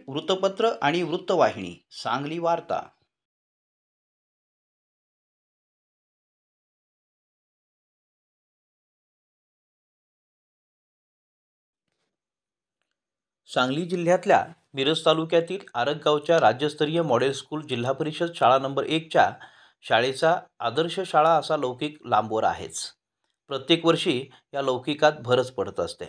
वृत्तपत्र आणि वृत्तवाहिनी सांगली वार्ता. सांगली जिल्ह्यातल्या मिरज तालुक्यातील आरगगावच्या राज्यस्तरीय मॉडेल स्कूल जिल्हा परिषद शाळा नंबर 1च्या शाळेचा आदर्श शाळा असा लौकिक लांबवर आहेच. प्रत्येक वर्षी या लौकिकात भरच पडत असते.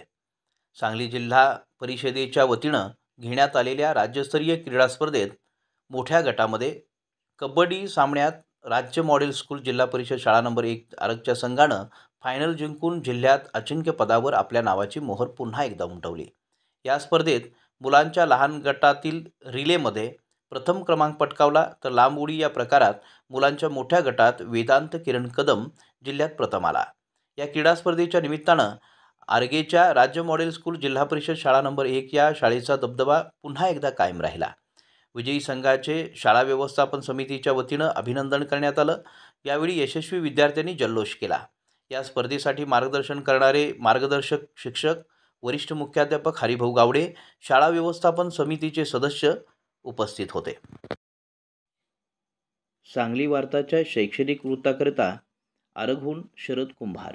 सांगली जिल्हा परिषदेच्या वतीनं घेण्यात आलेल्या राज्यस्तरीय क्रीडा स्पर्धेत मोठ्या गटामध्ये कबड्डी सामन्यात राज्य मॉडेल स्कूल जिल्हा परिषद शाळा नंबर 1 आरगच्या संघानं फायनल जिंकून जिल्ह्यात अजिंक्यपदावर आपल्या नावाची मोहर पुन्हा एकदा उमटवली. या स्पर्धेत मुलांच्या लहान गटातील रिलेमध्ये प्रथम क्रमांक पटकावला, तर लांब उडी या प्रकारात मुलांच्या मोठ्या गटात वेदांत किरण कदम जिल्ह्यात प्रथम आला. या क्रीडा स्पर्धेच्या निमित्तानं आरगेच्या राज्य मॉडेल स्कूल जिल्हा परिषद शाळा नंबर 1 या शाळेचा दबदबा पुन्हा एकदा कायम राहिला. विजयी संघाचे शाळा व्यवस्थापन समितीच्या वतीनं अभिनंदन करण्यात आलं. यावेळी यशस्वी विद्यार्थ्यांनी जल्लोष केला. या स्पर्धेसाठी मार्गदर्शन करणारे मार्गदर्शक शिक्षक, वरिष्ठ मुख्याध्यापक हरिभाऊ गावडे, शाळा व्यवस्थापन समितीचे सदस्य उपस्थित होते. सांगली वार्ताच्या शैक्षणिक वृत्ताकरिता आरगहून शरद कुंभार.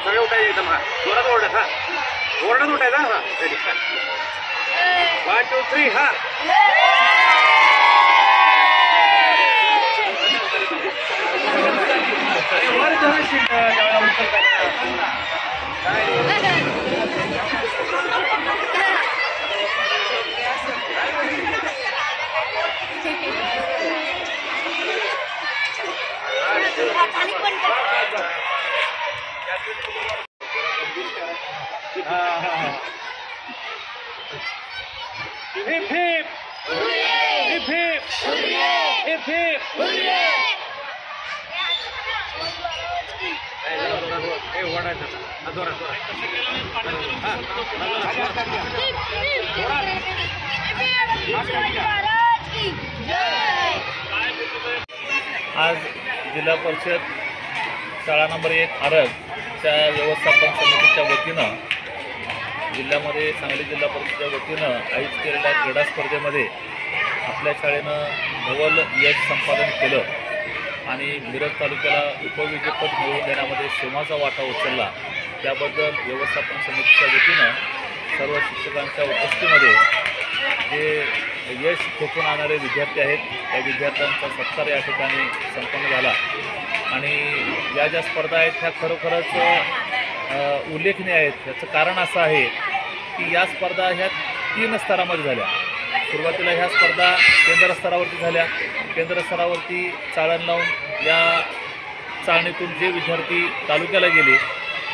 सगळे उठायचे एकदम. हा जोरात ओरडत. हा ओरडत उठायचा. हा रेडी. 1 2 3. हा heap heap heap heap heap heap. आज जिल्हा परिषद शाळा नंबर 1 आरगच्या व्यवस्थापन समितीच्या वतीनं जिल्ह्यामध्ये सांगली जिल्हा परिषदेच्या वतीनं आयोजित केलेल्या क्रीडा स्पर्धेमध्ये आपल्या शाळेनं नवल यश संपादन केलं आणि मिरज तालुक्याला उपविजेतेपद मिळवून देण्यामध्ये सिंहाचा वाटा उचलला. त्याबद्दल व्यवस्थापन समितीच्या वतीनं सर्व शिक्षकांच्या उपस्थितीमध्ये जे यश खेचून आणणारे विद्यार्थी आहेत त्या विद्यार्थ्यांचा सत्कार या ठिकाणी संपन्न झाला. आणि या ज्या स्पर्धा आहेत ह्या खरोखरच उल्लेखनीय आहेत. याचं कारण असं आहे की या स्पर्धा ह्या 3 स्तरामध्ये झाल्या. सुरुवातीला ह्या स्पर्धा केंद्र स्तरावरती झाल्या. केंद्र स्तरावरती चाळण लावून या चाळणीतून जे विद्यार्थी तालुक्याला गेले,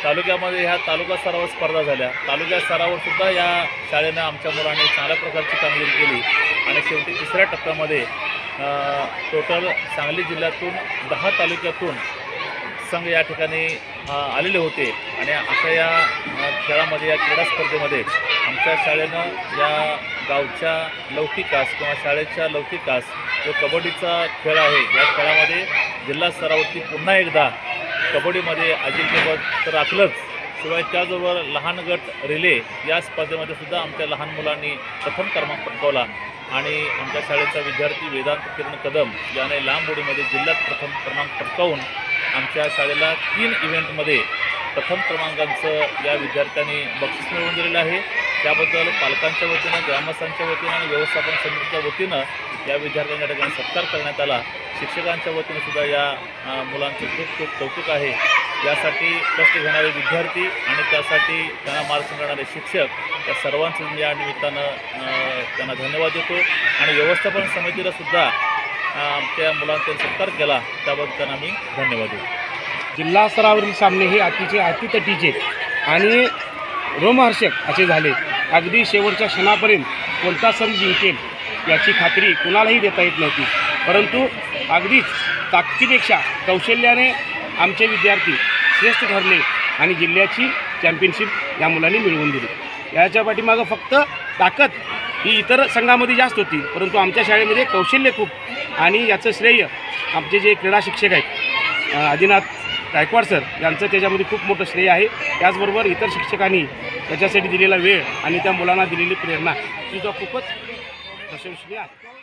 तालुक्यामध्ये ह्या तालुका स्तरावर स्पर्धा झाल्या. तालुका स्तरावर सुद्धा या शाळेनं आमच्या मुलांनी चांगल्या प्रकारची कामगिरी केली. आणि शेवटी 3ऱ्या टप्प्यामध्ये टोटल सांगली जिल्ह्यातून 10 तालुक्यातून संघ या ठिकाणी आलेले होते. आणि अशा या खेळामध्ये, या क्रीडा स्पर्धेमध्ये आमच्या शाळेनं या गावच्या लौकिकास किंवा शाळेच्या लौकिकास जो कबड्डीचा खेळ आहे या खेळामध्ये जिल्हा स्तरावरती पुन्हा एकदा कबड्डीमध्ये अजिंक्यपद तर राखलंच, शिवाय त्याचबरोबर लहान गट रिले या स्पर्धेमध्ये सुद्धा आमच्या लहान मुलांनी प्रथम क्रमांक पटकावला. आणि आमच्या शाळेचा विद्यार्थी वेदांत किरण कदम याने लांब उडीमध्ये जिल्ह्यात प्रथम क्रमांक पटकावून आमच्या शाळेला 3 इव्हेंटमध्ये प्रथम क्रमांकांचं या विद्यार्थ्यांनी बक्षीस मिळवून दिलेलं आहे. त्याबद्दल पालकांच्या वतीनं, ग्रामस्थांच्या वतीनं आणि व्यवस्थापन समितीच्या वतीनं या विद्यार्थ्यांच्या ठिकाणी सत्कार करण्यात आला. शिक्षकांच्या वतीनं सुद्धा या मुलांचं खूप खूप कौतुक आहे. यासाठी कष्ट घेणारे विद्यार्थी आणि त्यासाठी त्यांना मार्गदर्शन करणारे शिक्षक या सर्वांचं या निमित्तानं त्यांना धन्यवाद देतो. आणि व्यवस्थापन समितीला सुद्धा आमच्या मुलांचा सत्कार केला त्याबद्दल त्यांना मी धन्यवाद देतो. जिल्हा स्तरावरील सामने हे अतिशय अतितटीचे आणि रोमहर्षक असे झाले. अगदी शेवटच्या क्षणापर्यंत कोणता संघ जिंकेल याची खात्री कुणालाही देता येत नव्हती. परंतु अगदीच ताकदीपेक्षा कौशल्याने आमचे विद्यार्थी श्रेष्ठ ठरले आणि जिल्ह्याची चॅम्पियनशिप या मुलांनी मिळवून दिली. याच्या पाठीमागं फक्त ताकद ही इतर संघामध्ये जास्त होती, परंतु आमच्या शाळेमध्ये कौशल्य खूप, आणि याचं श्रेय आमचे जे क्रीडा शिक्षक आहेत आदिनाथ गायकवाड सर यांचं त्याच्यामध्ये खूप मोठं श्रेय आहे. त्याचबरोबर इतर शिक्षकांनी त्याच्यासाठी दिलेला वेळ आणि त्या मुलांना दिलेली प्रेरणा सुद्धा खूपच प्रशंसनीय आहे.